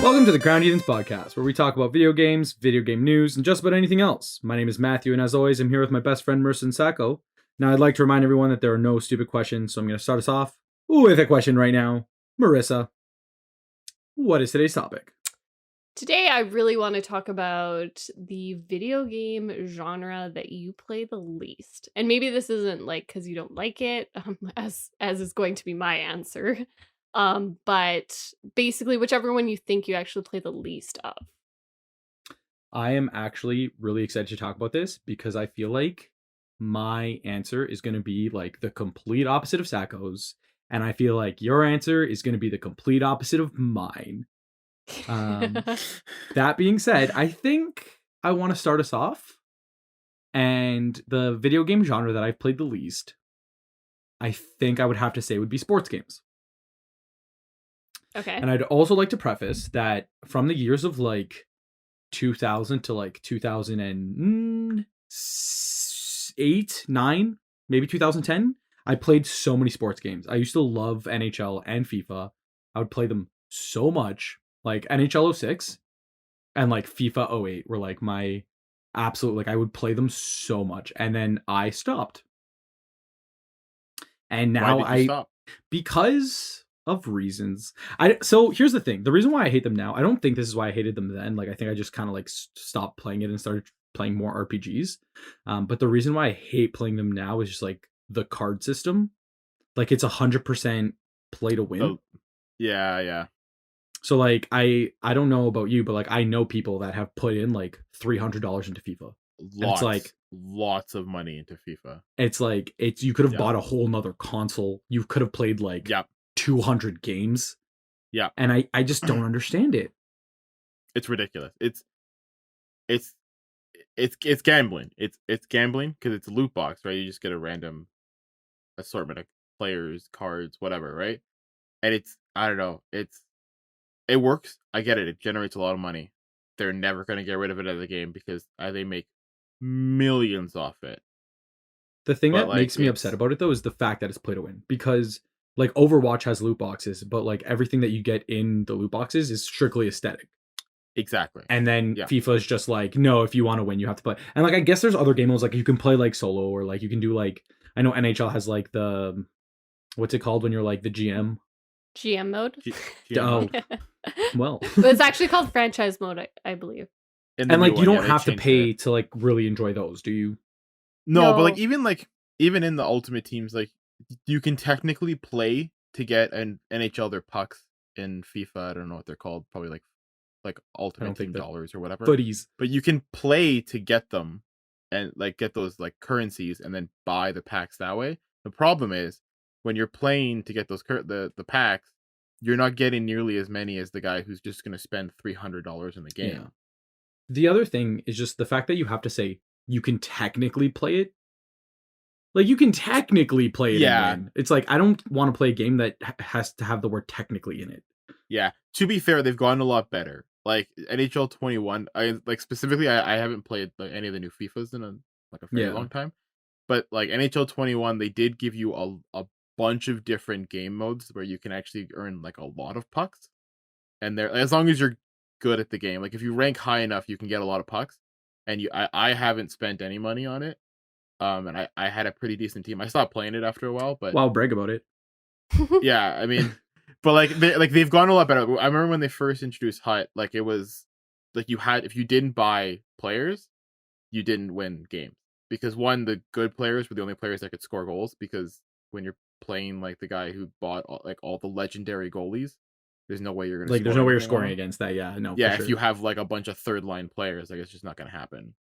Welcome to the Crown Heathens podcast, where we talk about video games, video game news, and just about anything else. My name is Matthew, and as always, I'm here with my best friend Marissa and Sacco. Now, I'd like to remind everyone that there are no stupid questions, so I'm going to start us off with a question right now. Marissa, what is today's topic? Today, I really want to talk about the video game genre that you play the least. And maybe this isn't like because you don't like it, as is going to be my answer. But basically, whichever one you think you actually play the least of. I am actually really excited to talk about this because I feel like my answer is going to be like the complete opposite of Sacco's, and I feel like your answer is going to be the complete opposite of mine. That being said, I think I want to start us off, and the video game genre that I've played the least, I think I would have to say would be sports games. Okay. And I'd also like to preface that from the years of like 2000 to like 2008, 9, maybe 2010, I played so many sports games. I used to love NHL and FIFA. I would play them so much. Like NHL 06 and like FIFA 08 were like my absolute, like I would play them so much. And then I stopped. And now Why did you stop? Because of reasons. So here's the thing. The reason why I hate them now, I don't think this is why I hated them then. Like I think I just kind of like stopped playing it and started playing more RPGs. But the reason why I hate playing them now is just like the card system. Like it's 100% play to win. Oh, yeah. So like I don't know about you, but like I know people that have put in like $300 into FIFA. Lots of money into FIFA. It's like you could have bought a whole nother console. You could have played like 200 games. Yeah. And I just don't understand it. It's ridiculous. It's gambling. It's gambling because it's a loot box, right? You just get a random assortment of players, cards, whatever, right? And I don't know. It works. I get it. It generates a lot of money. They're never going to get rid of it as a game because they make millions off it. The thing that makes me upset about it though is the fact that it's play to win, because like Overwatch has loot boxes, but like everything that you get in the loot boxes is strictly aesthetic. Exactly. And then FIFA is just like, no, if you want to win, you have to play. And like I guess there's other game modes, like you can play like solo, or like you can do like, I know NHL has like the, what's it called when you're like the GM mode. Oh, well, but it's actually called franchise mode, I believe. And like you don't have to pay to like really enjoy those, do you? No, but like even in the Ultimate Teams, like you can technically play to get an NHL their pucks in FIFA. I don't know what they're called. Probably like Ultimate Team dollars or whatever. Footies. But you can play to get them and like get those like currencies and then buy the packs that way. The problem is when you're playing to get those the packs, you're not getting nearly as many as the guy who's just going to spend $300 in the game. Yeah. The other thing is just the fact that you have to say you can technically play it. Like you can technically play it and win. It's like I don't want to play a game that has to have the word technically in it. Yeah. To be fair, they've gotten a lot better. Like NHL 21, I haven't played like any of the new FIFAs in a very long time. But like NHL 21, they did give you a bunch of different game modes where you can actually earn like a lot of pucks. And as long as you're good at the game, like if you rank high enough, you can get a lot of pucks. And I haven't spent any money on it. And I had a pretty decent team. I stopped playing it after a while, but brag about it. Yeah, I mean, but they've gone a lot better. I remember when they first introduced HUT, like it was like if you didn't buy players, you didn't win games, because one, the good players were the only players that could score goals, because when you're playing like the guy who bought all the legendary goalies, there's no way you're gonna there's no way you're scoring against that. Yeah, no. Yeah, if you have like a bunch of third line players, like it's just not gonna happen.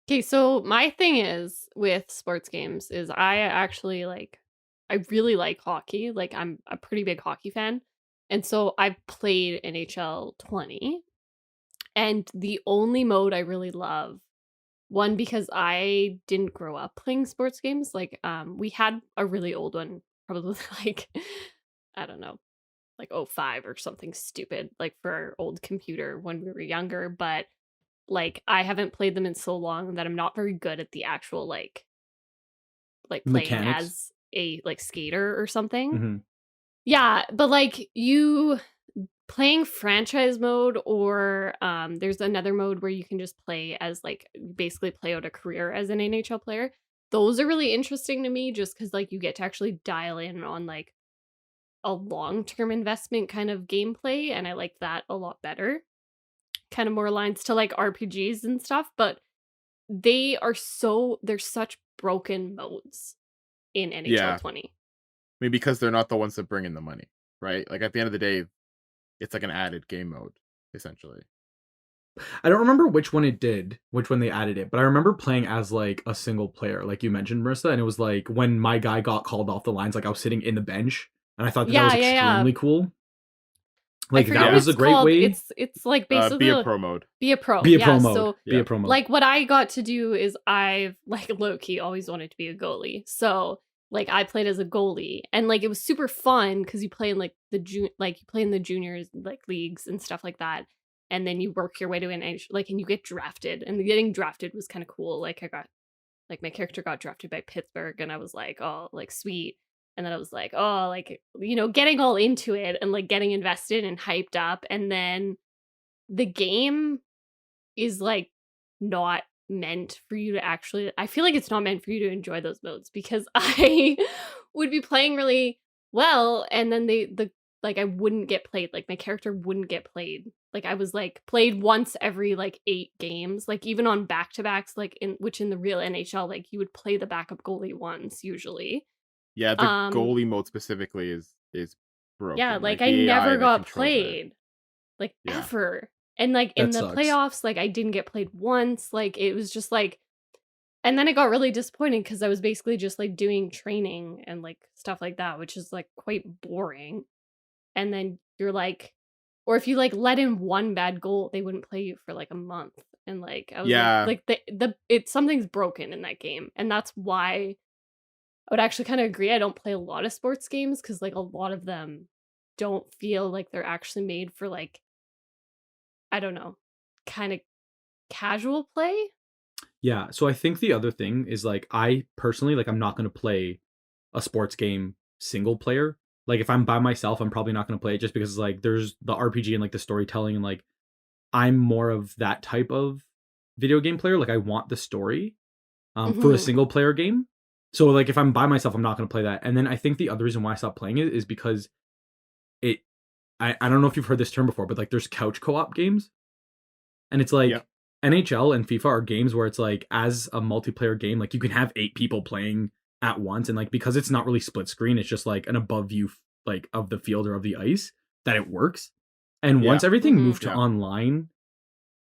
Okay, so my thing is with sports games is I really like hockey. Like I'm a pretty big hockey fan. And so I've played NHL 20. And the only mode I really love, one, because I didn't grow up playing sports games. Like we had a really old one, probably like, I don't know, like 05 or something stupid, like for our old computer when we were younger. But like I haven't played them in so long that I'm not very good at the actual like playing mechanics as a like skater or something. Mm-hmm. Yeah, but like playing franchise mode, or there's another mode where you can just play as like basically play out a career as an NHL player. Those are really interesting to me just because like you get to actually dial in on like a long-term investment kind of gameplay, and I like that a lot better. Kind of more aligns to like RPGs and stuff, but they're such broken modes in NHL Yeah. 20. I mean, because they're not the ones that bring in the money, right? Like at the end of the day, it's like an added game mode, essentially. I don't remember which one they added it, but I remember playing as like a single player, like you mentioned, Marissa, and it was like when my guy got called off the lines, like I was sitting in the bench, and I thought that was extremely cool. I Like forget that what was a it's great called. way. It's like basically Be a pro mode. Be a pro. Be a yeah, pro mode. So Be a pro mode. like what I got to do is I've like low key always wanted to be a goalie. So like I played as a goalie, and like it was super fun because you play in like you play in the juniors like leagues and stuff like that, and then you work your way to and you get drafted, and getting drafted was kind of cool. Like I got like my character got drafted by Pittsburgh, and I was like, oh, like sweet. And then I was like, oh, like, you know, getting all into it and like getting invested and hyped up. And then the game is like not meant for you to actually, I feel like it's not meant for you to enjoy those modes, because I would be playing really well, and then like I wouldn't get played, like my character wouldn't get played. Like I was like played once every like 8 games, like even on back-to-backs, like in the real NHL, like you would play the backup goalie once usually. Yeah, the goalie mode specifically is broken. Yeah, like I the AI never that got controls it. played. Like Yeah. ever. And like in That the sucks. playoffs, like I didn't get played once. Like it was just like, and then it got really disappointing because I was basically just like doing training and like stuff like that, which is like quite boring. And then you're like, or if you like let in one bad goal, they wouldn't play you for like a month. And like I was Yeah. like something's broken in that game. And that's why I would actually kind of agree. I don't play a lot of sports games because like a lot of them don't feel like they're actually made for like, I don't know, kind of casual play. Yeah, so I think the other thing is like I personally like I'm not going to play a sports game single player. Like if I'm by myself, I'm probably not going to play it just because like there's the RPG and like the storytelling, and like I'm more of that type of video game player. Like I want the story for a single player game. So like if I'm by myself, I'm not going to play that. And then I think the other reason why I stopped playing it is because I don't know if you've heard this term before, but like there's couch co-op games. And it's like NHL and FIFA are games where it's like as a multiplayer game, like you can have 8 people playing at once, and like because it's not really split screen, it's just like an above view like of the field or of the ice, that it works. And once everything moved to online,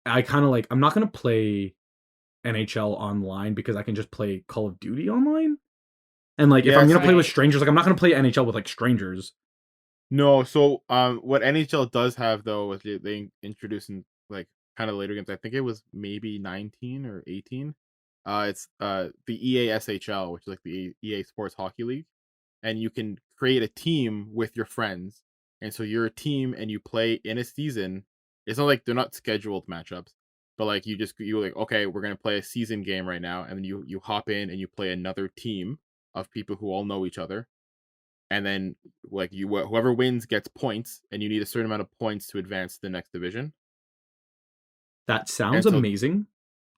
I kind of like I'm not going to play NHL online because I can just play Call of Duty online. And like if I'm going to play with strangers, like I'm not going to play NHL with like strangers. No, so what NHL does have though is they introduced in like kind of later games. I think it was maybe 19 or 18. It's the EA SHL, which is like the EA Sports Hockey League, and you can create a team with your friends, and so you're a team and you play in a season. It's not like they're not scheduled matchups, but like you like, okay, we're gonna play a season game right now, and then you hop in and you play another team of people who all know each other, and then like whoever wins gets points, and you need a certain amount of points to advance to the next division. That sounds amazing.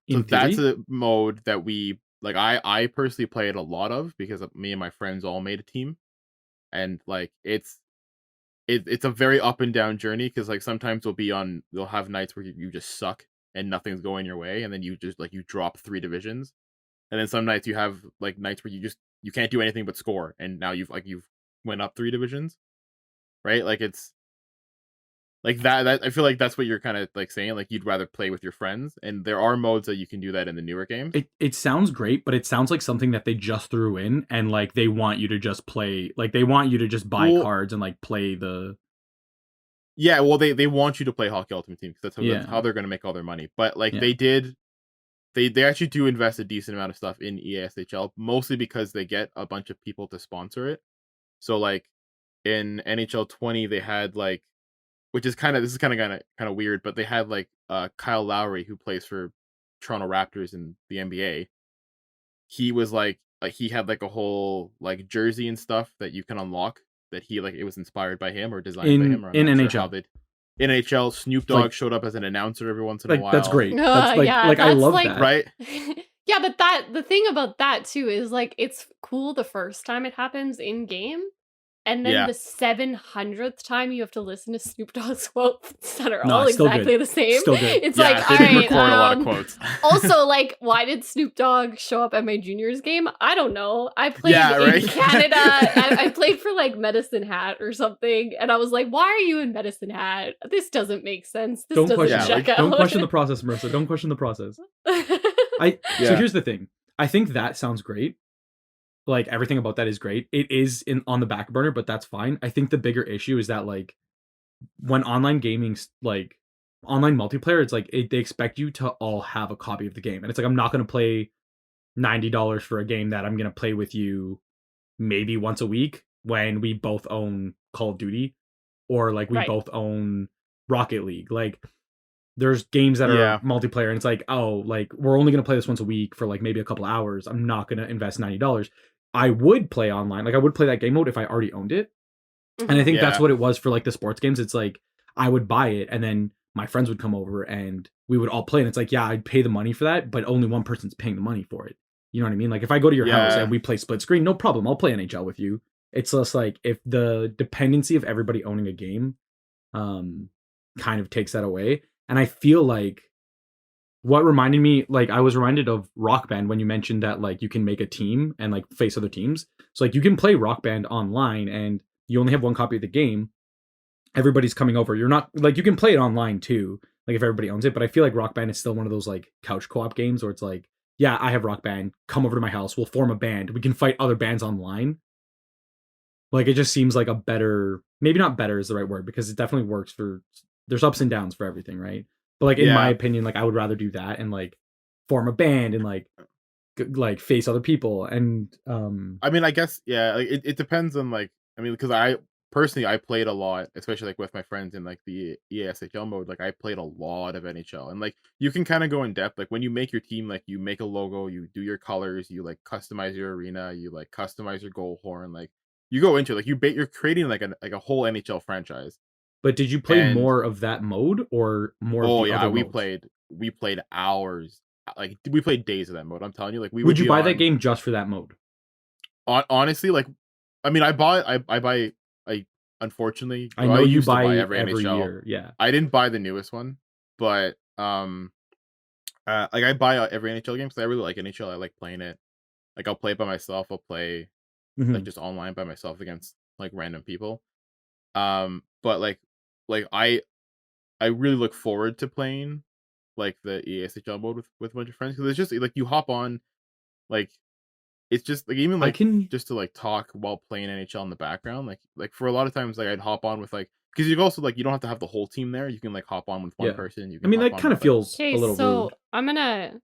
So that's a mode that we like. I personally play it a lot of because me and my friends all made a team, and like it's a very up and down journey because like sometimes we'll have nights where you just suck and nothing's going your way, and then you just like you drop 3 divisions, and then some nights you have like nights where you can't do anything but score, and now you've went up 3 divisions, right? Like it's like that I feel like that's what you're kind of like saying, like you'd rather play with your friends, and there are modes that you can do that in the newer games. It sounds great, but it sounds like something that they just threw in, and like they want you to just play, like they want you to just buy cards and like play the. Yeah, well, they want you to play Hockey Ultimate Team because that's how they're going to make all their money. But like they actually do invest a decent amount of stuff in EASHL, mostly because they get a bunch of people to sponsor it. So like in NHL 20, they had like, which is kind of weird, but they had like Kyle Lowry, who plays for Toronto Raptors in the NBA. He was like he had like a whole like jersey and stuff that you can unlock that he like it was inspired by him or designed by him. Or in NHL. NHL, Snoop Like- Dogg showed up as an announcer every once in a Like while. that's great. That's like Yeah, I that's love like- that. Right? Yeah, but the thing about that too is like it's cool the first time it happens in game, and then Yeah. the 700th time you have to listen to Snoop Dogg's quotes that are No, all it's still exactly good. the same. Still good. It's Yeah, like, they all did right. record a lot of quotes. Also, like, why did Snoop Dogg show up at my juniors game? I don't know. I played Yeah, in right? Canada. I played for like Medicine Hat or something, and I was like, "Why are you in Medicine Hat? This doesn't make sense. This Don't doesn't question. Yeah, check like, out." Don't question the process, Marissa. Don't question the process. So Yeah. here's the thing. I think that sounds great. Like everything about that is great. It is on the back burner, but that's fine. I think the bigger issue is that like when online gaming's like online multiplayer, it's like they expect you to all have a copy of the game, and it's like I'm not going to play $90 for a game that I'm going to play with you maybe once a week when we both own Call of Duty or like we Right. both own Rocket League. Like there's games that Yeah. are multiplayer and it's like, oh, like we're only going to play this once a week for like maybe a couple hours. I'm not going to invest $90. I would play online. Like I would play that game mode if I already owned it. And I think that's Yeah. what it was for like the sports games. It's like I would buy it and then my friends would come over and we would all play. And it's like, yeah, I'd pay the money for that, but only one person's paying the money for it. You know what I mean? Like if I go to your house Yeah. and we play split screen, no problem. I'll play NHL with you. It's just like if the dependency of everybody owning a game kind of takes that away. And I feel like what reminded me, like I was reminded of Rockband when you mentioned that like you can make a team and like face other teams. So like you can play Rockband online and you only have one copy of the game. Everybody's coming over. You're not like you can play it online too, like if everybody owns it. But I feel like Rockband is still one of those like couch co-op games where it's like, yeah, I have Rockband. Come over to my house. We'll form a band. We can fight other bands online. Like it just seems like a better, maybe not better is the right word because it definitely works for. There's ups and downs for everything, right? But like in my opinion, like I would rather do that and like form a band and like face other people and I mean, I guess like it depends on like because I personally I played a lot, especially like with my friends in like the ESHL mode. Like I played a lot of NHL, and like you can kind of go in depth. Like when you make your team, like you make a logo, you do your colors, you like customize your arena, you like customize your goal horn. Like you go into it, like you're creating like a whole NHL franchise. But did you play And- more of that mode or more? Oh of the yeah, other we modes? played hours. Like we played days of that mode. I'm telling you, like we Would you be buy that on- game just for that mode? honestly, like I mean, I buy unfortunately I know you used to buy every NHL. year. Yeah. I didn't buy the newest one, but like I buy every NHL game because I really like NHL. I like playing it. Like I'll play it by myself. I'll play Mhm. like just online by myself against like random people. But like I really look forward to playing like the ESHL mode with a bunch of friends because it's just like you hop on, like it's just like even I like can just to like talk while playing NHL in the background. Like for a lot of times, like I'd hop on with like because you also like you don't have to have the whole team there. You can like hop on with one Yeah. person. You I can mean hop that on kind of with, like- feels Okay, a little so rude. I'm gonna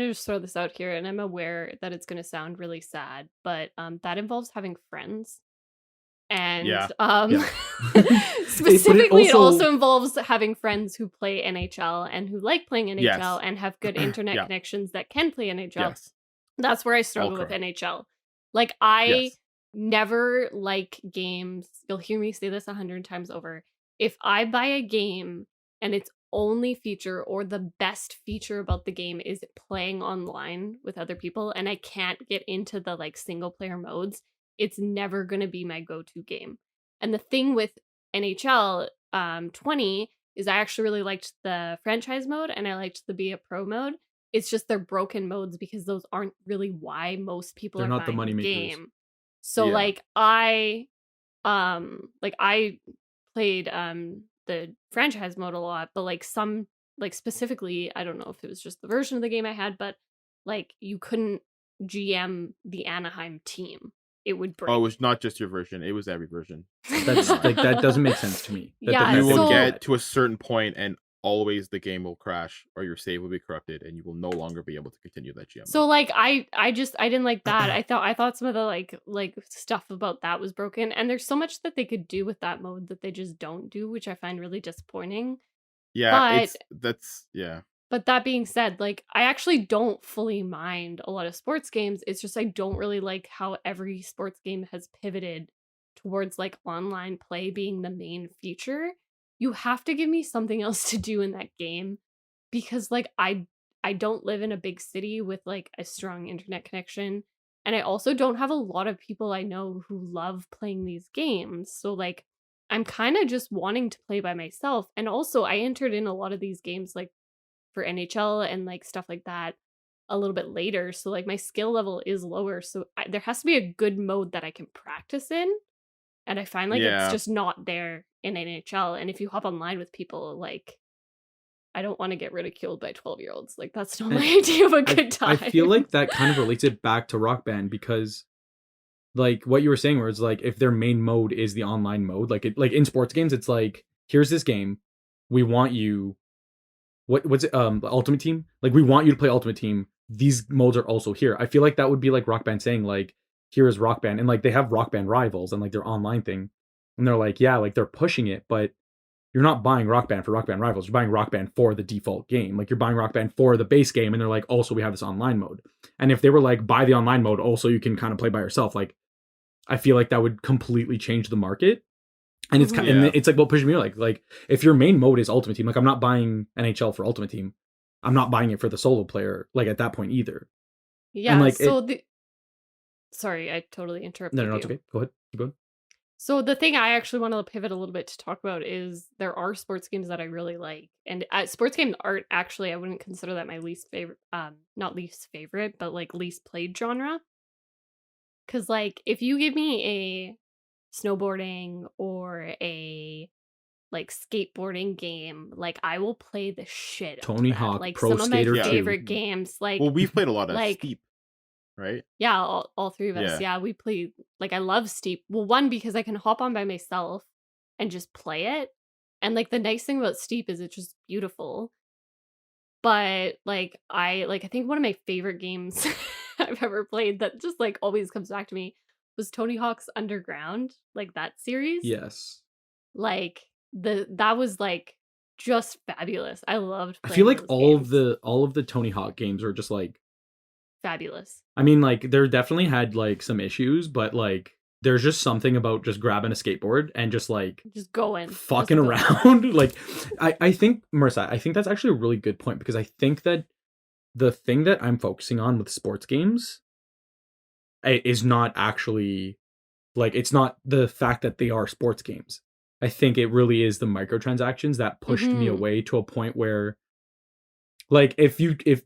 just throw this out here, and I'm aware that it's gonna sound really sad, but that involves having friends. And Yeah. Yeah. specifically, it also- also involves having friends who play NHL and who like playing NHL Yes. and have good internet Yeah. connections that can play NHL. yes, That's where I struggle with correct. NHL. Like I yes, never like games. You'll hear me say this 100 times over. If I buy a game and its only feature or the best feature about the game is playing online with other people and I can't get into the like single player modes, it's never going to be my go-to game. And the thing with NHL 20 is I actually really liked the franchise mode and I liked the Be a Pro mode. It's just they're broken modes because those aren't really why most people They're are not the buying money the makers. game. So Yeah. like I played the franchise mode a lot, but like some like specifically, I don't know if it was just the version of the game I had, but like you couldn't GM the Anaheim team. It would break. Oh, it was not just your version; it was every version. That's like that doesn't make sense to me. That Yeah, doesn't You make will so- sense. get to a certain point, and always the game will crash, or your save will be corrupted, and you will no longer be able to continue that GM. So like I didn't like that. I thought some of the like stuff about that was broken, and there's so much that they could do with that mode that they just don't do, which I find really disappointing. yeah, but- yeah. But that being said, like I actually don't fully mind a lot of sports games. It's just I don't really like how every sports game has pivoted towards like online play being the main feature you have to give me something else to do in that game, because like I don't live in a big city with like a strong internet connection, and I also don't have a lot of people I know who love playing these games. So like I'm kind of just wanting to play by myself. And also I entered in a lot of these games like for NHL and like stuff like that a little bit later. So like my skill level is lower. So there has to be a good mode that I can practice in. And I find like it's Yeah. just not there in NHL. And if you hop online with people, like I don't want to get ridiculed by 12-year-olds. Like that's not my idea of a good time. I feel like that kind of relates it back to Rockband, because like what you were saying, where it's like if their main mode is the online mode, like in sports games, it's like, here's this game, we want you, what's it, the Ultimate Team, like we want you to play Ultimate Team, these modes are also here. I feel like that would be like Rockband saying like, here is Rockband, and like they have Rockband Rivals and like their online thing, and they're like, yeah, like they're pushing it, but you're not buying Rockband for Rockband Rivals. You're buying Rockband for the default game. Like you're buying Rockband for the base game, and they're like, also we have this online mode. And if they were like, buy the online mode, also you can kind of play by yourself, like I feel like that would completely change the market. And it's kind Yeah. and it's like what pushes me, like if your main mode is Ultimate Team, like I'm not buying NHL for Ultimate Team. I'm not buying it for the solo player, like at that point either. Yeah, And like so sorry, I totally interrupted no, you. it's okay. Go ahead. Keep going. So the thing I actually want to pivot a little bit to talk about is there are sports games that I really like, and sports game art, actually I wouldn't consider that my least favorite, not least favorite, but like least played genre. Because like if you give me a snowboarding or a like skateboarding game, like I will play the shit out Tony of that. Hawk Like Pro some of my Skater 2. favorite games, like Well, we've played a lot of like Steep, right? yeah, all three of us. Yeah. Yeah, we play, like I love Steep. Well, one, because I can hop on by myself and just play it. And like the nice thing about Steep is it's just beautiful. But like I think one of my favorite games I've ever played that just like always comes back to me was Tony Hawk's Underground, like that series. Yes. Like that was like just fabulous. I loved I playing feel like those all games. of the Tony Hawk games are just like Fabulous. I mean, like there definitely had like some issues, but like there's just something about just grabbing a skateboard and just like Just going. fucking around. Like I think, Marissa, I think that's actually a really good point, because I think that the thing that I'm focusing on with sports games is not actually like, it's not the fact that they are sports games. I think it really is the microtransactions that pushed me Mhm. away to a point where like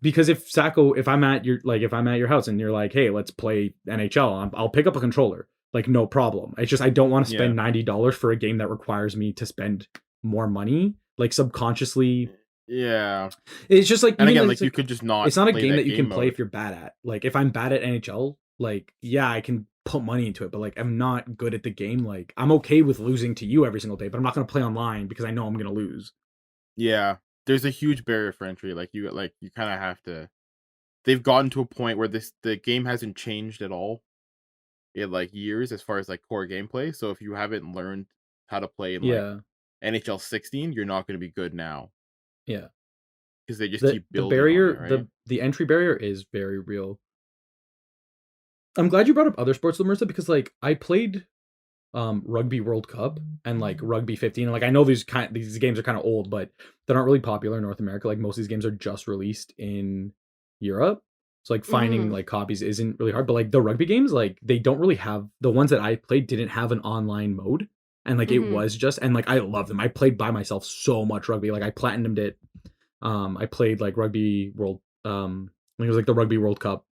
because if Sacco, if I'm at your house and you're like, hey, let's play NHL, I'll pick up a controller, like no problem. It's just I don't want to spend $90 for a game that requires me to spend more money, like subconsciously. Yeah. It's just like, And again, like you could just not. it's not a play game that you can play mode. if you're bad at. Like if I'm bad at NHL, like yeah, I can put money into it, but like I'm not good at the game. Like I'm okay with losing to you every single day, but I'm not going to play online because I know I'm going to lose. Yeah, there's a huge barrier for entry. You kind of have to. They've gotten to a point where the game hasn't changed at all in like years as far as like core gameplay. So if you haven't learned how to play in like Yeah. NHL 16, you're not going to be good now Yeah. because they just The keep building barrier, on it, right? the entry barrier is very real. I'm glad you brought up other sports, Marissa, because like I played Rugby World Cup and like Rugby 15, and like I know these games are kind of old, but they're not really popular in North America. Like most of these games are just released in Europe, so like finding like copies isn't really hard. But like the rugby games, like they don't really have, the ones that I played didn't have an online mode, and like it was just, and like I love them. I played by myself so much rugby, like I platinumed it. I played like Rugby World, I think it was like the Rugby World Cup.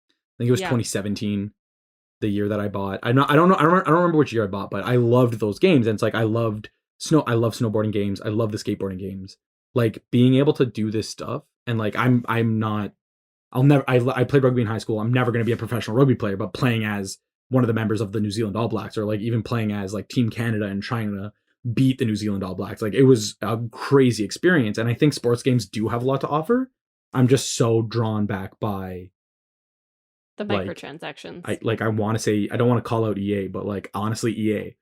I think it was 2017, the year that I bought. I don't know. I don't remember which year I bought, but I loved those games. And it's like I love snowboarding games. I love the skateboarding games. Like being able to do this stuff, and like I'm not. I'll never. I played rugby in high school. I'm never going to be a professional rugby player, but playing as one of the members of the New Zealand All Blacks, or like even playing as like Team Canada and trying to beat the New Zealand All Blacks, like it was a crazy experience. And I think sports games do have a lot to offer. I'm just so drawn back by the microtransactions. I want to say, I don't want to call out EA, but like honestly, EA.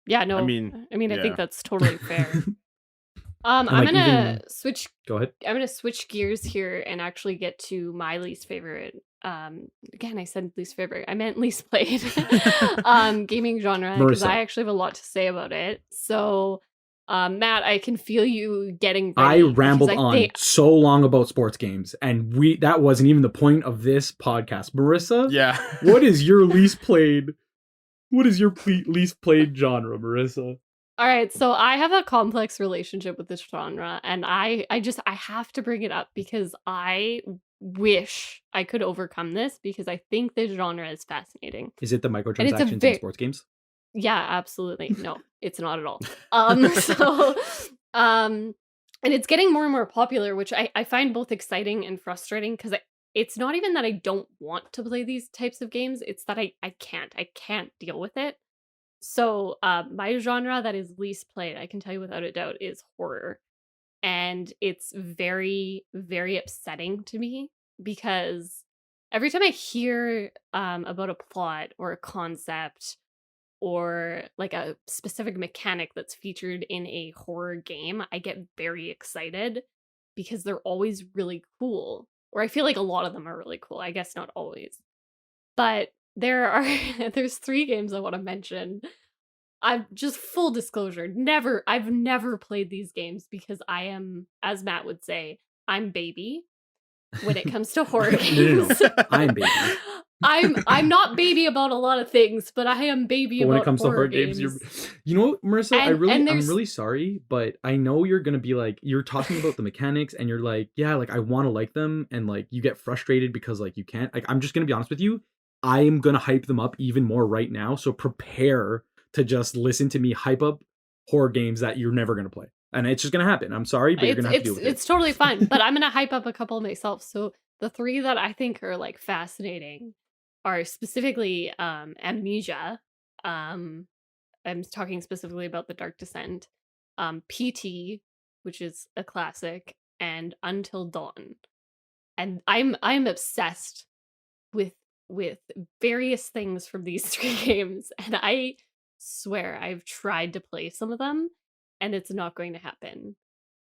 Yeah, no. I mean, I think that's totally fair. I'm gonna switch. Go ahead. I'm gonna switch gears here and actually get to my least favorite. Again, I said least favorite. I meant least played. Gaming genre, because I actually have a lot to say about it. So Matt, I can feel you getting I ready rambled on so long about sports games, and that wasn't even the point of this podcast. Marissa, Yeah. what is your least played? What is your least played genre, Marissa? All right, so I have a complex relationship with this genre, and I have to bring it up because I wish I could overcome this because I think this genre is fascinating. Is it the microtransactions in sports games? Yeah, absolutely. No, it's not at all. So, and it's getting more and more popular, which I find both exciting and frustrating because it's not even that I don't want to play these types of games. It's that I can't deal with it. So, my genre that is least played, I can tell you without a doubt, is horror. And it's very, very upsetting to me because every time I hear about a plot or a concept or like a specific mechanic that's featured in a horror game, I get very excited because they're always really cool. Or I feel like a lot of them are really cool. I guess not always. But there's 3 games I want to mention. I've just full disclosure, I've never played these games because I am, as Matt would say, I'm baby when it comes to horror games. No. I'm baby. I'm not baby about a lot of things, but I am baby about when it comes to horror games. You know what, Marissa, I'm really sorry, but I know you're gonna be like, you're talking about the mechanics and you're like, yeah, like I want to like them, and like you get frustrated because like you can't. Like, I'm just gonna be honest with you, I am gonna hype them up even more right now, so prepare to just listen to me hype up horror games that you're never gonna play. And it's just gonna happen. I'm sorry, but you're gonna have to deal with it. It's totally fine, but I'm gonna hype up a couple myself. So the 3 that I think are like fascinating are specifically Amnesia. I'm talking specifically about the Dark Descent, PT, which is a classic, and Until Dawn. And I'm obsessed with various things from these 3 games, and I swear I've tried to play some of them and it's not going to happen.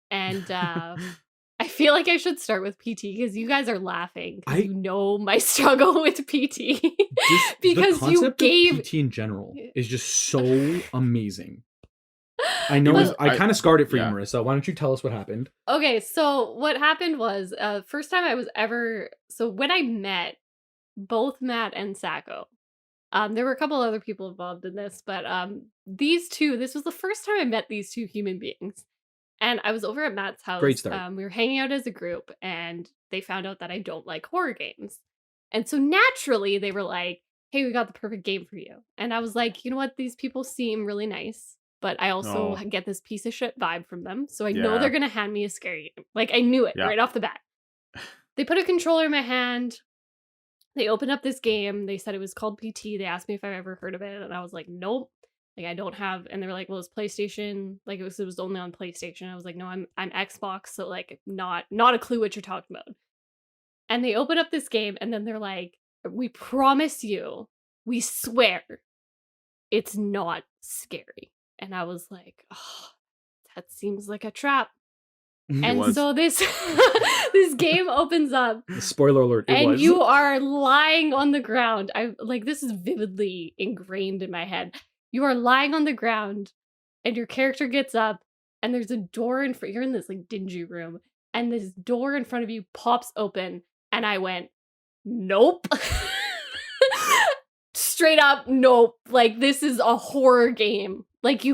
And I feel like I should start with PT because you guys are laughing because you know my struggle with PT. Because the concept of PT in general is just so amazing. I know I kind of scarred it for you, Marissa. Why don't you tell us what happened? Okay, so what happened was first time I was ever, so when I met both Matt and Sacco, there were a couple other people involved in this, but these 2, this was the first time I met these 2 human beings. And I was over at Matt's house. Great start. We were hanging out as a group, and they found out that I don't like horror games. And so naturally, they were like, hey, we got the perfect game for you. And I was like, you know what? These people seem really nice, but I also get this piece of shit vibe from them. So I know they're going to hand me a scary game. Like, I knew it right off the bat. They put a controller in my hand. They opened up this game. They said it was called PT. They asked me if I've ever heard of it. And I was like, nope. Like, I don't have, and they were like, well, it's PlayStation. Like, it was only on PlayStation. I was like, no, I'm Xbox. So like, not a clue what you're talking about. And they open up this game and then they're like, we promise you, we swear it's not scary. And I was like, oh, that seems like a trap. And so this this game opens up. Spoiler alert! And you are lying on the ground. This is vividly ingrained in my head. You are lying on the ground, and your character gets up, and there's a door in front. You're in this like dingy room, and this door in front of you pops open, and I went, nope. Straight up, nope. Like, this is a horror game. Like,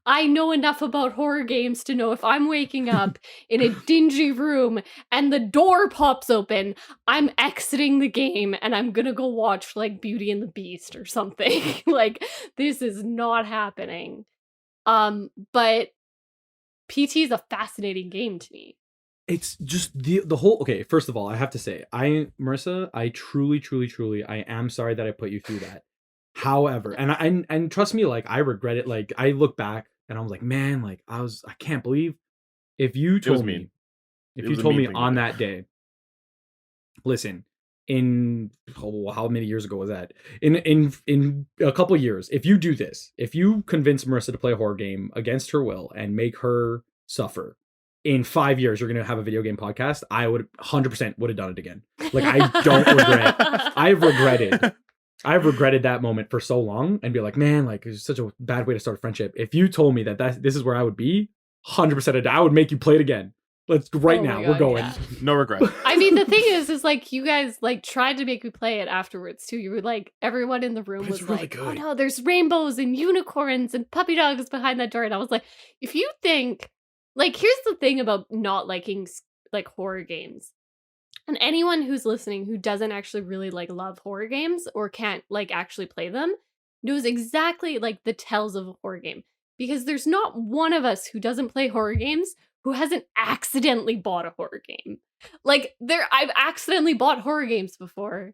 I know enough about horror games to know if I'm waking up in a dingy room and the door pops open, I'm exiting the game and I'm gonna go watch like Beauty and the Beast or something. Like, this is not happening. But PT is a fascinating game to me. It's just the whole, okay, first of all, I have to say, Marissa, I truly, I am sorry that I put you through that. However, and trust me, like, I regret it. Like, I look back and I was like, man, like, I can't believe if you told me on that day, listen, in how many years ago was that? In a couple of years, if you do this, if you convince Marissa to play a horror game against her will and make her suffer, in 5 years, you're going to have a video game podcast. I would 100% would have done it again. Like, I don't regret. I've regretted I've regretted that moment for so long and be like, man, like it's such a bad way to start a friendship. If you told me that this is where I would be, 100% I would make you play it again. Let's right Oh now. my We're God, going. yeah. No regret. I mean, the thing is like you guys like tried to make me play it afterwards too. You were like, everyone in the room But it's was really like, oh good. no, there's rainbows and unicorns and puppy dogs behind that door. And I was like, if you think, like, here's the thing about not liking like horror games. And anyone who's listening who doesn't actually really like love horror games or can't like actually play them knows exactly like the tells of a horror game. Because there's not one of us who doesn't play horror games who hasn't accidentally bought a horror game. Like I've accidentally bought horror games before,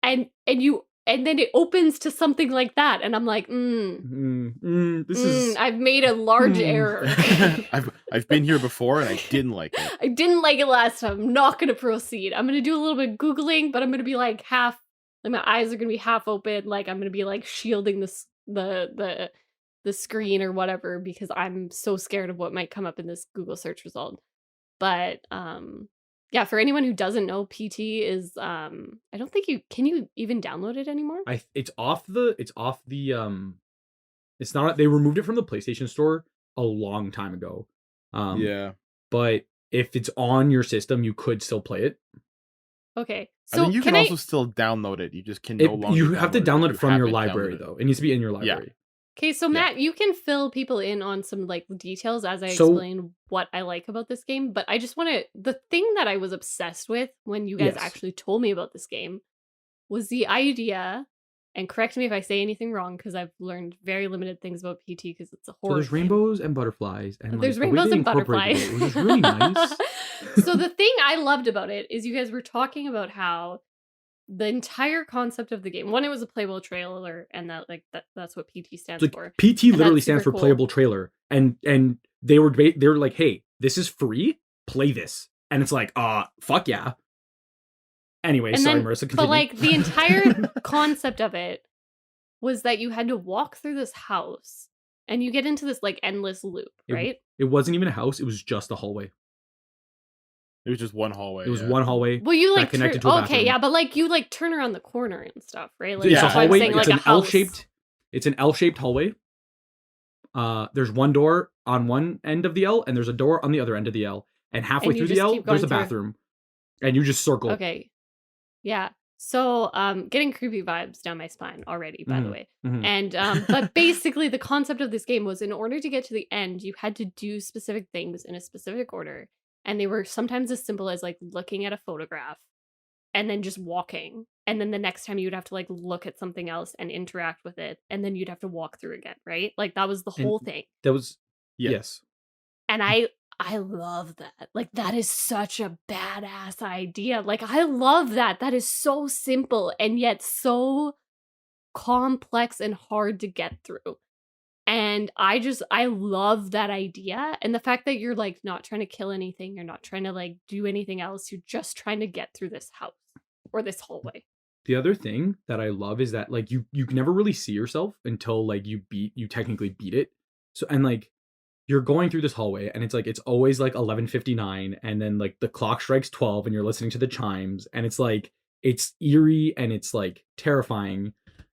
and then it opens to something like that, and I'm like, This is. I've made a large error. I've been here before and I didn't like it. I didn't like it last time. I'm not gonna proceed. I'm gonna do a little bit of Googling, but I'm gonna be like half, like my eyes are gonna be half open, like I'm gonna be like shielding the screen or whatever because I'm so scared of what might come up in this Google search result. But yeah, for anyone who doesn't know, PT is I don't think can you even download it anymore? It's off the it's not, they removed it from the PlayStation Store a long time ago. Yeah. But if it's on your system, you could still play it. Okay. I So mean, you can also still download it. You just can no longer. You have to download it from your have it library, downloaded. though. It needs to be in your library. Okay, so Matt, you can fill people in on some like details as I So- explain what I like about this game, but I just want to, the thing that I was obsessed with when you guys Yes. actually told me about this game was the idea, and correct me if I say anything wrong because I've learned very limited things about PT because it's a So horror there's game. rainbows and butterflies, and There's like, the way rainbows they and incorporated butterflies. it was just really nice. So the thing I loved about it is you guys were talking about how the entire concept of the game, one, it was a playable trailer, and that's what PT stands Like for. PT And literally that's stands for super cool. playable trailer, and they were like, hey, this is free, play this, and it's like, fuck yeah. Anyway, And sorry, then- Marissa, continue. But like the entire concept of it was that you had to walk through this house and you get into this like endless loop, right? It wasn't even a house; it was just a hallway. It was just one hallway. It was one hallway. Well, you like connected to a okay, bathroom. yeah, but like you like turn around the corner and stuff, right? Like It's a that's why I'm hallway. saying, like It's a an house. L-shaped. It's an L-shaped hallway. There's one door on one end of the L, and there's a door on the other end of the L. And halfway And you through the just L, keep going there's a through. bathroom, and you just circle. Okay. Yeah. So getting creepy vibes down my spine already, by the way. Mhm. And but basically the concept of this game was in order to get to the end, you had to do specific things in a specific order. And they were sometimes as simple as like looking at a photograph and then just walking. And then the next time you'd have to like look at something else and interact with it. And then you'd have to walk through again, right? Like that was the And- whole thing. That was Yeah. yes. And I love that. Like that is such a badass idea. Like I love that. That is so simple and yet so complex and hard to get through. And I love that idea. And the fact that you're like not trying to kill anything, you're not trying to like do anything else, you're just trying to get through this house or this hallway. The other thing that I love is that like you can never really see yourself until like you technically beat it. So and like you're going through this hallway and it's like it's always like 11:59 and then like the clock strikes 12 and you're listening to the chimes and it's like it's eerie and it's like terrifying.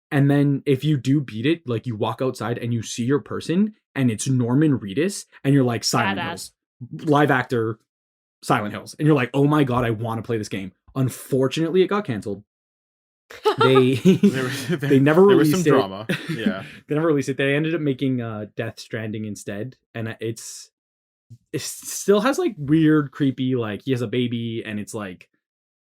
And then if you do beat it, like you walk outside and you see your person and it's Norman Reedus and you're like Silent Badass. Hills, live actor Silent Hills, and you're like, oh my god, I want to play this game. Unfortunately, it got canceled. They they never there was released some it. drama. Yeah. They never released it. They ended up making Death Stranding instead, and it still has like weird, creepy, like he has a baby, and it's like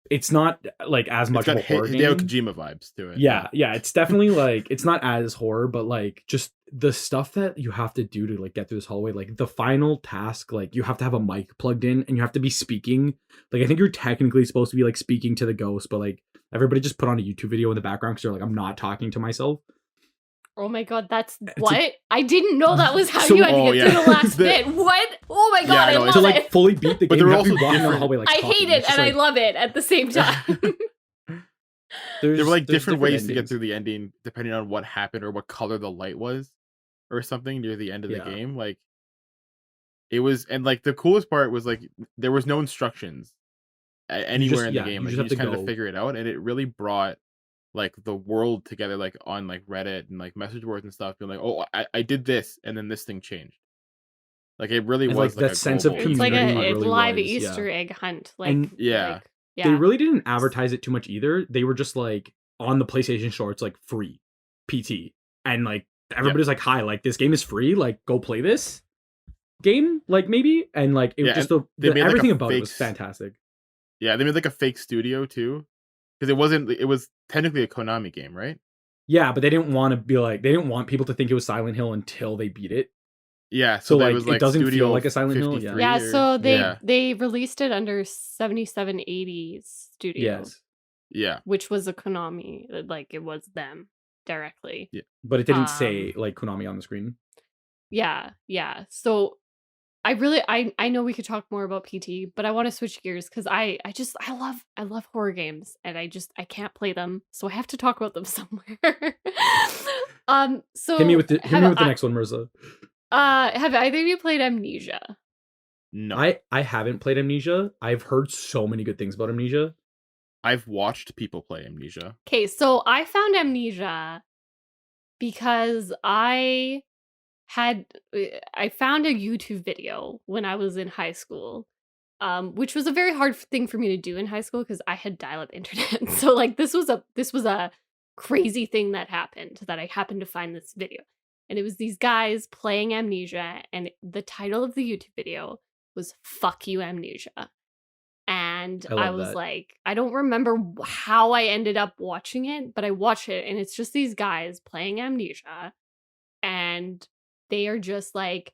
it's not like as much of a horror Hideo game. Kojima vibes to it. Yeah, it's definitely like it's not as horror, but like just the stuff that you have to do to like get through this hallway, like the final task, like you have to have a mic plugged in and you have to be speaking. Like I think you're technically supposed to be like speaking to the ghost, but like everybody just put on a YouTube video in the background because they're like, I'm not talking to myself. Oh my god, that's what? I didn't know that was how So- you had to get through the last The- bit. What? Oh my god, Yeah, I I know, love it's To it. like fully beat the But game, there you were have to also be walking down the different- hallway like I talking. hate it It's just and I like- love it at the same time. There were like there's different ways to get endings. through the ending depending on what happened or what color the light was or something near the end of Yeah. the game. Like it was, and like the coolest part was like there was no instructions anywhere in the game. you Like just you have just to kind of go. figure it out, and it really brought like the world together, like on like Reddit and like message boards and stuff, being like, oh, I did this and then this thing changed. Like it really And was like like that a sense of global It's like community a experience. really live was, yeah. Easter egg hunt. And Yeah. they yeah. really didn't advertise it too much either. They were just like on the PlayStation Store, it's like free PT, and like everybody's like, "Hi, like this game is free. Like go play this game, like maybe." And like it was Yeah, just and they made like everything a about it fake was fantastic. yeah, they made like a fake studio too. Because it was technically a Konami game, right? Yeah, but they didn't want to be like they didn't want people to think it was Silent Hill until they beat it. Yeah, so So there like was it like doesn't feel Studio like a Silent Hill. Yeah. 53 Yeah, or so yeah. they released it under 7780 Studio, Yes, Yeah. which was a Konami, like it was them directly. Yeah. but it didn't Um, say like Konami on the screen. Yeah. So I know we could talk more about PT, but I want to switch gears because I love horror games and I can't play them, so I have to talk about them somewhere. So Hit me with the have next one, Marissa. have either of you played Amnesia? No. I haven't played Amnesia. I've heard so many good things about Amnesia. I've watched people play Amnesia. Okay, so I found Amnesia because I found a YouTube video when I was in high school, which was a very hard thing for me to do in high school because I had dial-up internet. So like this was a crazy thing that happened that I happened to find this video, and it was these guys playing Amnesia, and the title of the YouTube video was "Fuck You Amnesia." And I I love was that. like, I don't remember how I ended up watching it, but I watched it, and it's just these guys playing Amnesia, and they are just like,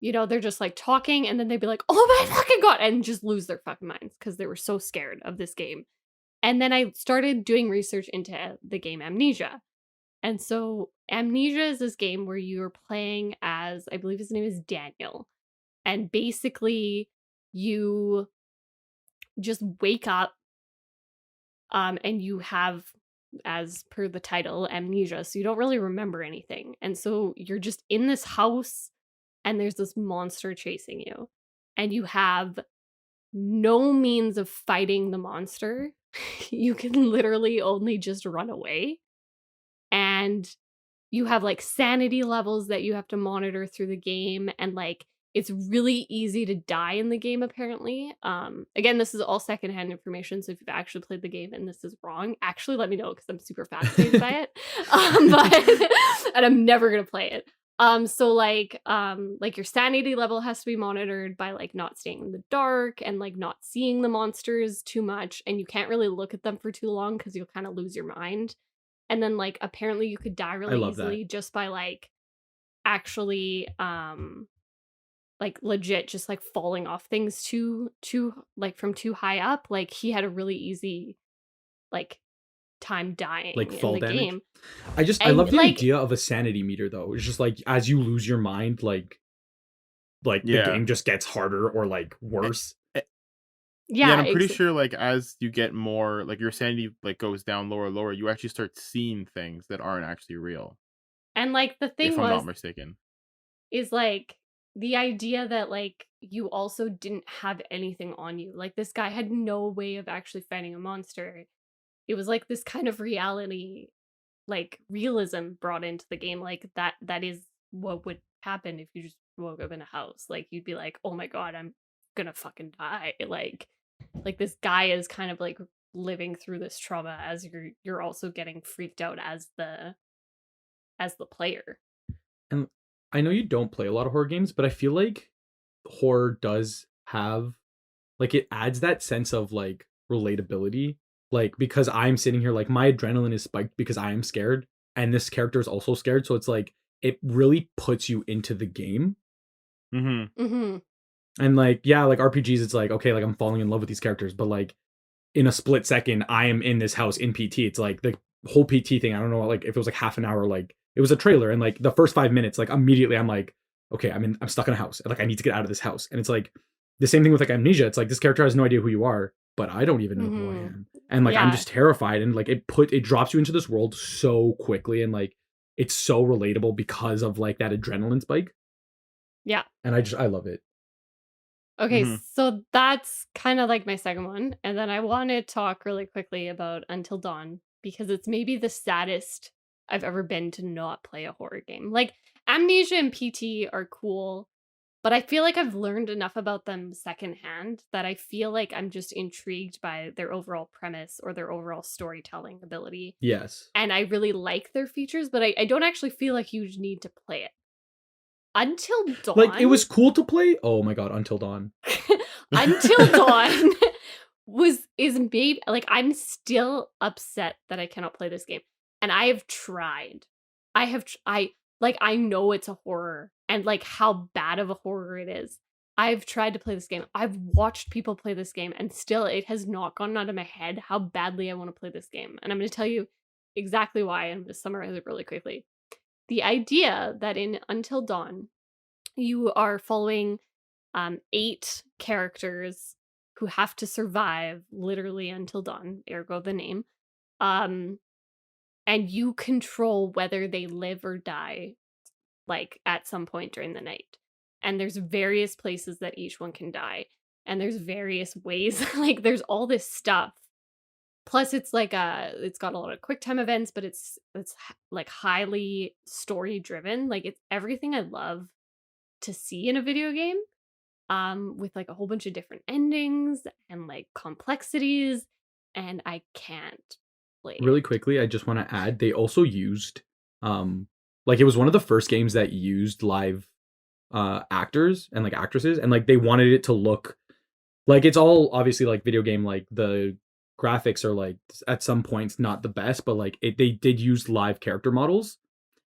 they're just like talking, and then they'd be like, oh my fucking god, and just lose their fucking minds because they were so scared of this game. And then I started doing research into the game Amnesia. And so Amnesia is this game where you're playing as, I believe his name is Daniel. And basically you just wake up and you have, as per the title, amnesia, so you don't really remember anything. And so you're just in this house and there's this monster chasing you, and you have no means of fighting the monster. You can literally only just run away, and you have like sanity levels that you have to monitor through the game, and like it's really easy to die in the game apparently. Again, this is all secondhand information, so if you've actually played the game and this is wrong, actually let me know because I'm super fascinated by it. But and I'm never gonna play it. So like your sanity level has to be monitored by like not staying in the dark and like not seeing the monsters too much, and you can't really look at them for too long because you'll kind of lose your mind. And then like apparently you could die really easily just by like actually like legit just like falling off things too like from too high up. Like he had a really easy like time dying Like in fall the damage. game. I love the like, idea of a sanity meter though. It's just like as you lose your mind, like the game just gets harder or like worse. Yeah, and I'm pretty sure like as you get more, like your sanity like goes down lower, you actually start seeing things that aren't actually real. And like the thing if I'm not mistaken, is like the idea that like you also didn't have anything on you. Like this guy had no way of actually fighting a monster. It was like this kind of reality, like realism brought into the game. Like that is what would happen if you just woke up in a house. Like you'd be like, oh my god, I'm gonna fucking die. Like this guy is kind of like living through this trauma as you're also getting freaked out as the player. And I know you don't play a lot of horror games, but I feel like horror does have like it adds that sense of like relatability. Like because I'm sitting here like my adrenaline is spiked because I am scared and this character is also scared, so it's like it really puts you into the game. And like yeah, like RPGs it's like okay, like I'm falling in love with these characters, but like in a split second I am in this house in PT. It's like the whole PT thing, I don't know like if it was like half an hour, like it was a trailer, and like the first 5 minutes like immediately I'm like okay, I'm stuck in a house, like I need to get out of this house. And it's like the same thing with like Amnesia. It's like this character has no idea who you are, but I don't even know who I am, and like I'm just terrified, and like it drops you into this world so quickly, and like it's so relatable because of like that adrenaline spike. Yeah, and I love it. Okay, so that's kind of like my second one. And then I want to talk really quickly about Until Dawn because it's maybe the saddest I've ever been to not play a horror game. Like, Amnesia and PT are cool, but I feel like I've learned enough about them secondhand that I feel like I'm just intrigued by their overall premise or their overall storytelling ability. Yes. And I really like their features, but I don't actually feel like you need to play it. Until Dawn. Like, it was cool to play. Oh my god, Until Dawn. Until Dawn is maybe, like, I'm still upset that I cannot play this game. And I have tried. I know it's a horror and like how bad of a horror it is. I've tried to play this game. I've watched people play this game and still it has not gone out of my head how badly I want to play this game. And I'm going to tell you exactly why. I'm going to summarize it really quickly. The idea that in Until Dawn, you are following 8 characters who have to survive literally until dawn, ergo the name. And you control whether they live or die, like, at some point during the night. And there's various places that each one can die. And there's various ways, like, there's all this stuff. Plus, it's like it's got a lot of quick time events, but it's like highly story driven. Like, it's everything I love to see in a video game. With like a whole bunch of different endings and like complexities, and I can't play Really it. quickly, I just want to add, they also used like, it was one of the first games that used live actors and like actresses, and like they wanted it to look like, it's all obviously like video game, like the graphics are like at some points not the best, but like they did use live character models,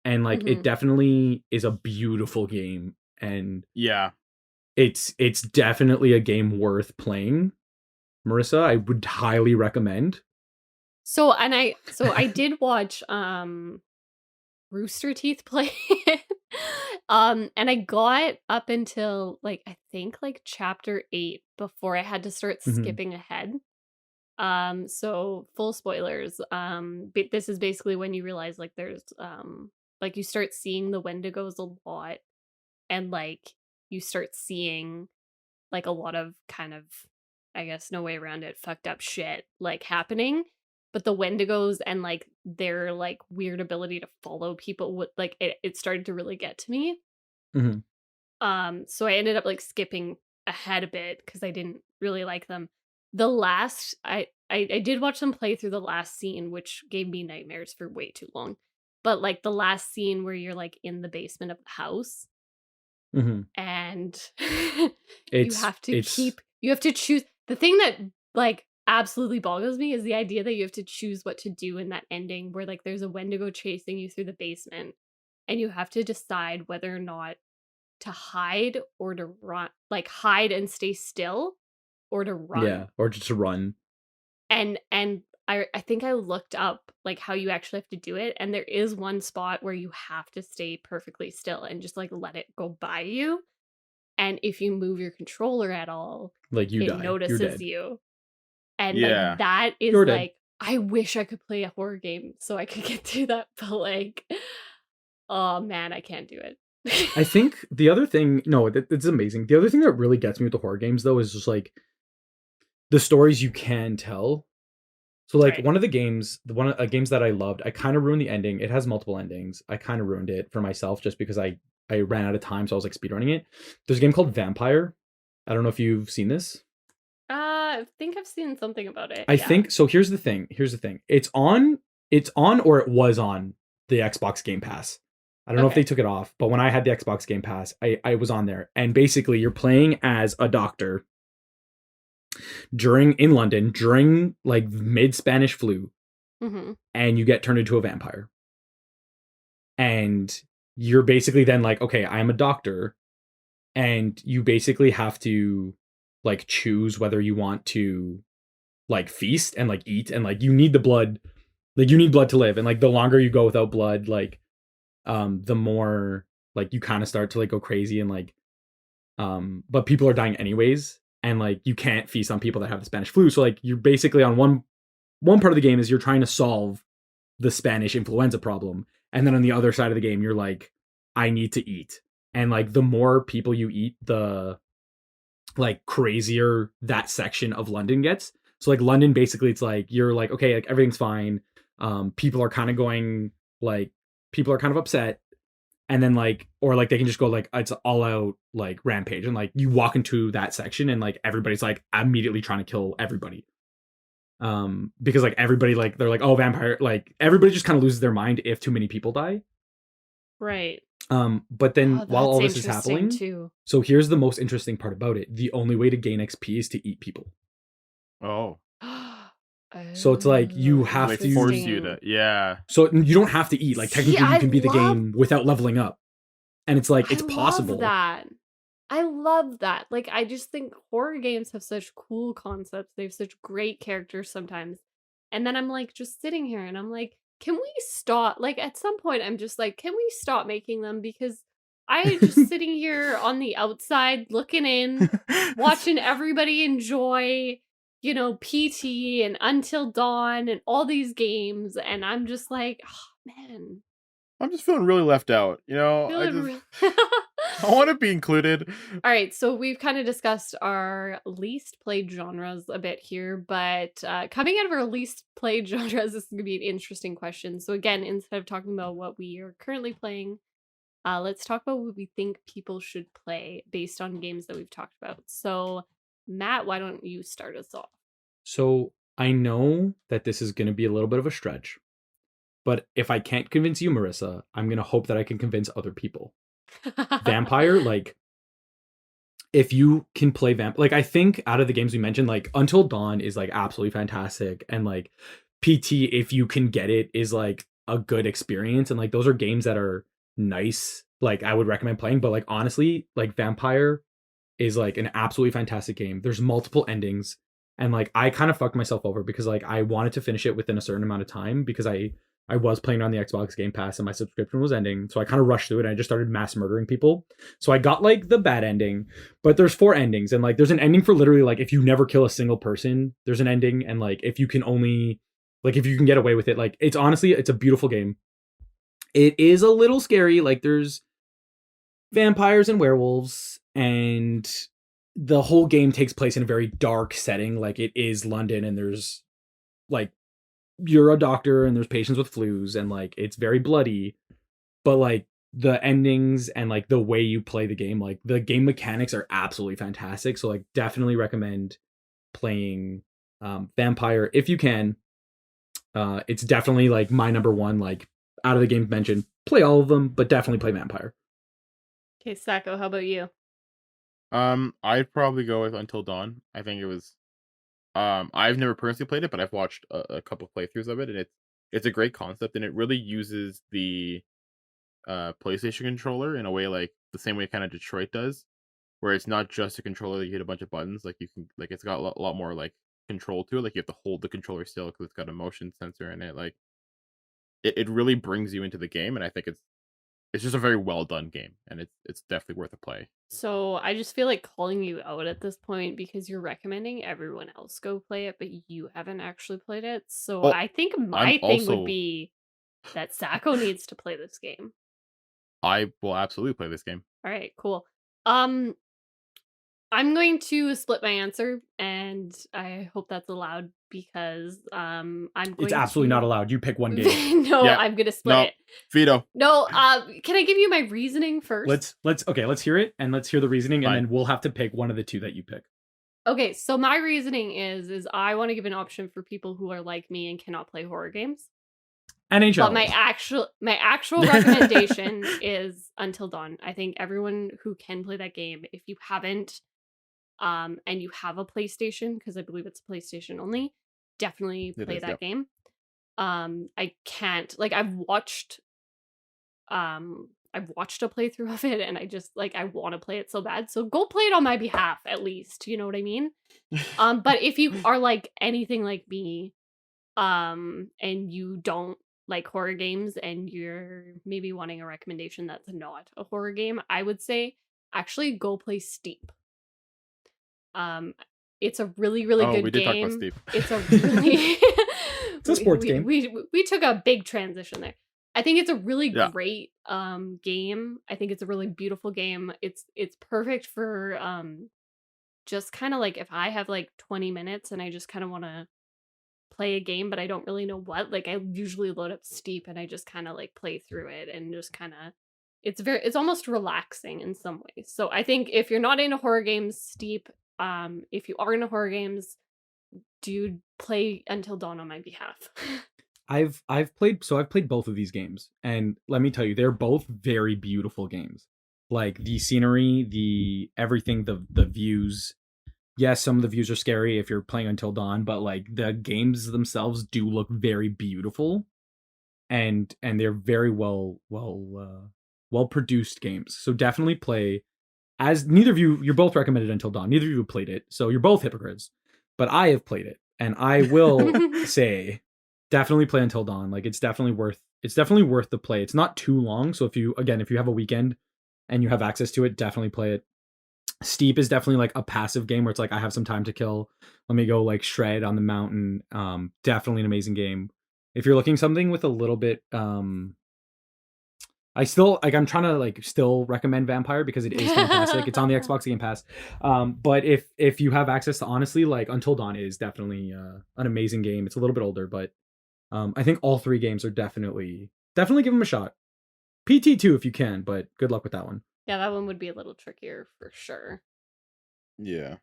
and like it definitely is a beautiful game, and Yeah. it's definitely a game worth playing. Marissa, I would highly recommend. So I did watch Rooster Teeth play it. And I got up until like, I think like chapter 8 before I had to start skipping ahead. So full spoilers. But this is basically when you realize like there's like you start seeing the Wendigos a lot, and like you start seeing like a lot of kind of, I guess no way around it, fucked up shit like happening. But the Wendigos and like their like weird ability to follow people would like it started to really get to me. So I ended up like skipping ahead a bit because I didn't really like them. The last I did watch them play through the last scene, which gave me nightmares for way too long. But like the last scene where you're like in the basement of the house, and you have to choose. The thing that like absolutely boggles me is the idea that you have to choose what to do in that ending where like there's a Wendigo chasing you through the basement, and you have to decide whether or not to hide or to run, like hide and stay still, or to run. Yeah, or just to run. And I think I looked up like how you actually have to do it, and there is one spot where you have to stay perfectly still and just like let it go by you. And if you move your controller at all, like you it die. notices you. And Yeah. like that is You're like dead. I wish I could play a horror game so I could get through that, but like, oh man, I can't do it. I think the other thing, no, it's amazing. The other thing that really gets me with the horror games though is just like the stories you can tell. So like Right. one of the games, games that I loved, I kind of ruined the ending. It has multiple endings. I kind of ruined it for myself just because I ran out of time, so I was like speedrunning it. There's a game called Vampyr. I don't know if you've seen this. I think I've seen something about it. I think so. Here's the thing. It's on or it was on the Xbox Game Pass. I don't know if they took it off, but when I had the Xbox Game Pass, I was on there. And basically you're playing as a doctor in London during like mid Spanish flu, and you get turned into a vampire. And you're basically then like, okay, I'm a doctor, and you basically have to like choose whether you want to like feast and like eat, and like you need the blood, like you need blood to live, and like the longer you go without blood, like the more like you kind of start to like go crazy, and like but people are dying anyways, and like you can't feast on people that have the Spanish flu. So like you're basically on one part of the game is you're trying to solve the Spanish influenza problem, and then on the other side of the game you're like, I need to eat. And like the more people you eat, the like crazier that section of London gets. So like London, basically it's like you're like, okay, like everything's fine. People are kind of going like people are kind of upset, and then like or like they can just go like it's all out like rampage, and like you walk into that section and like everybody's like immediately trying to kill everybody. Because like everybody like they're like, oh, vampire, like everybody just kind of loses their mind if too many people die. Right. But then Oh, while all that's this is interesting happening, too. so here's the most interesting part about it. The only way to gain XP is to eat people. Oh, So it's like you Oh, so have they force you interesting. to, yeah. so you don't have to eat. Like See, technically you I can beat the love game without leveling up. And it's like I it's love possible. that. I love that. Like, I just think horror games have such cool concepts. They have such great characters sometimes. And then I'm like just sitting here and I'm like, can we stop? Like, at some point, I'm just like, can we stop making them? Because I just sitting here on the outside looking in, watching everybody enjoy, PT and Until Dawn and all these games. And I'm just like, oh, man, I'm just feeling really left out. feeling real. I want to be included. All right, so we've kind of discussed our least played genres a bit here, but coming out of our least played genres, this is going to be an interesting question. So again, instead of talking about what we are currently playing, let's talk about what we think people should play based on games that we've talked about. So Matt, why don't you start us off? So I know that this is going to be a little bit of a stretch, but if I can't convince you, Marissa, I'm going to hope that I can convince other people. Vampyr, like, if you can play like I think out of the games we mentioned, like Until Dawn is like absolutely fantastic, and like PT, if you can get it, is like a good experience, and like those are games that are nice. Like I would recommend playing, but like honestly, like Vampyr is like an absolutely fantastic game. There's multiple endings, and like I kind of fucked myself over because like I wanted to finish it within a certain amount of time because I was playing on the Xbox Game Pass and my subscription was ending. So I kind of rushed through it and I just started mass murdering people. So I got like the bad ending, but there's 4 endings, and like there's an ending for literally like if you never kill a single person, there's an ending, and like if you can only like if you can get away with it, like it's honestly it's a beautiful game. It is a little scary, like there's vampires and werewolves, and the whole game takes place in a very dark setting, like it is London, and there's like you're a doctor and there's patients with flus, and like it's very bloody, but like the endings and like the way you play the game, like the game mechanics are absolutely fantastic. So like definitely recommend playing Vampyr if you can. It's definitely like my number one, like out of the games mentioned, play all of them, but definitely play Vampyr. Okay, Sacco, how about you? I'd probably go with Until Dawn. I think it was. I've never personally played it, but I've watched a couple playthroughs of it, and it's a great concept, and it really uses the PlayStation controller in a way like the same way kind of Detroit does, where it's not just a controller that you hit a bunch of buttons. Like you can like it's got a lot more like control to it. Like you have to hold the controller still because it's got a motion sensor in it. Like it really brings you into the game, and I think it's just a very well done game, and it's definitely worth a play. So I just feel like calling you out at this point because you're recommending everyone else go play it, but you haven't actually played it. So Well, I think I'm my thing would also be that Sacco needs to play this game. I will absolutely play this game. All right, cool. Um, I'm going to split my answer, and I hope that's allowed because I'm It's going absolutely to not allowed. You pick one game. no, Yeah, I'm gonna split no, it. veto. No, can I give you my reasoning first? Let's hear it, and let's hear the reasoning, and Fine. then we'll have to pick one of the 2 that you pick. Okay, so my reasoning is I want to give an option for people who are like me and cannot play horror games. NHL. But my actual recommendation is Until Dawn. I think everyone who can play that game, if you haven't, and you have a PlayStation, because I believe it's PlayStation only, definitely It play is, that yep. game. I can't like I've watched a playthrough of it and I just like I want to play it so bad. So go play it on my behalf at least, you know what I mean? But if you are like anything like me, and you don't like horror games and you're maybe wanting a recommendation that's not a horror game, I would say actually go play Steep. Um, it's a really, really Oh, good we did talk about game. Steve. It's a really It's a sports game. We took a big transition there. I think it's a really Yeah. great game. I think it's a really beautiful game. It's perfect for just kind of like if I have like 20 minutes and I just kind of want to play a game, but I don't really know what. Like, I usually load up Steep and I just kind of like play through it and just kind of, it's almost relaxing in some ways. So I think if you're not into horror games, Steep. If you are into horror games, do play Until Dawn on my behalf. I've played both of these games, and let me tell you, they're both very beautiful games. Like the scenery, the everything, the views. Yes, some of the views are scary if you're playing Until Dawn, but like the games themselves do look very beautiful, and they're very well produced games. So definitely play. As neither of you, you're both recommended Until Dawn. Neither of you have played it, so you're both hypocrites. But I have played it, and I will say, definitely play Until Dawn. Like it's definitely worth the play. It's not too long, so if you have a weekend and you have access to it, definitely play it. Steep is definitely like a passive game where it's like I have some time to kill. Let me go like shred on the mountain. Definitely an amazing game. If you're looking something with a little bit I'm trying to like still recommend Vampyr because it is fantastic. It's on the Xbox Game Pass. But if you have access to, honestly, like Until Dawn is definitely an amazing game. It's a little bit older, but I think all three games are definitely give them a shot. PT2 if you can, but good luck with that one. Yeah, that one would be a little trickier for sure. Yeah.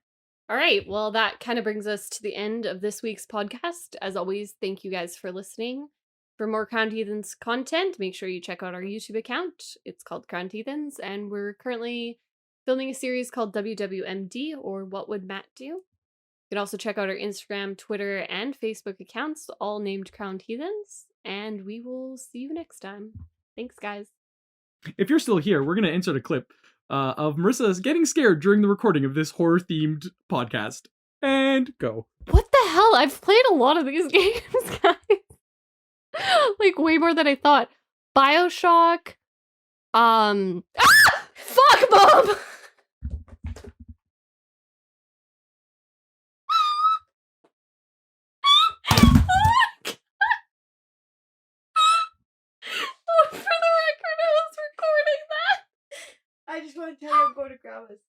All right, well, that kind of brings us to the end of this week's podcast. As always, thank you guys for listening. For more Crowned Heathens content, make sure you check out our YouTube account. It's called Crowned Heathens, and we're currently filming a series called WWMD, or What Would Matt Do? You can also check out our Instagram, Twitter, and Facebook accounts, all named Crowned Heathens, and we will see you next time. Thanks, guys. If you're still here, we're going to insert a clip of Marissa getting scared during the recording of this horror-themed podcast. And go. What the hell? I've played a lot of these games, guys. Like, way more than I thought. BioShock. Fuck, Mom! For the record, I was recording that. I just want to tell you I'm going to grab us.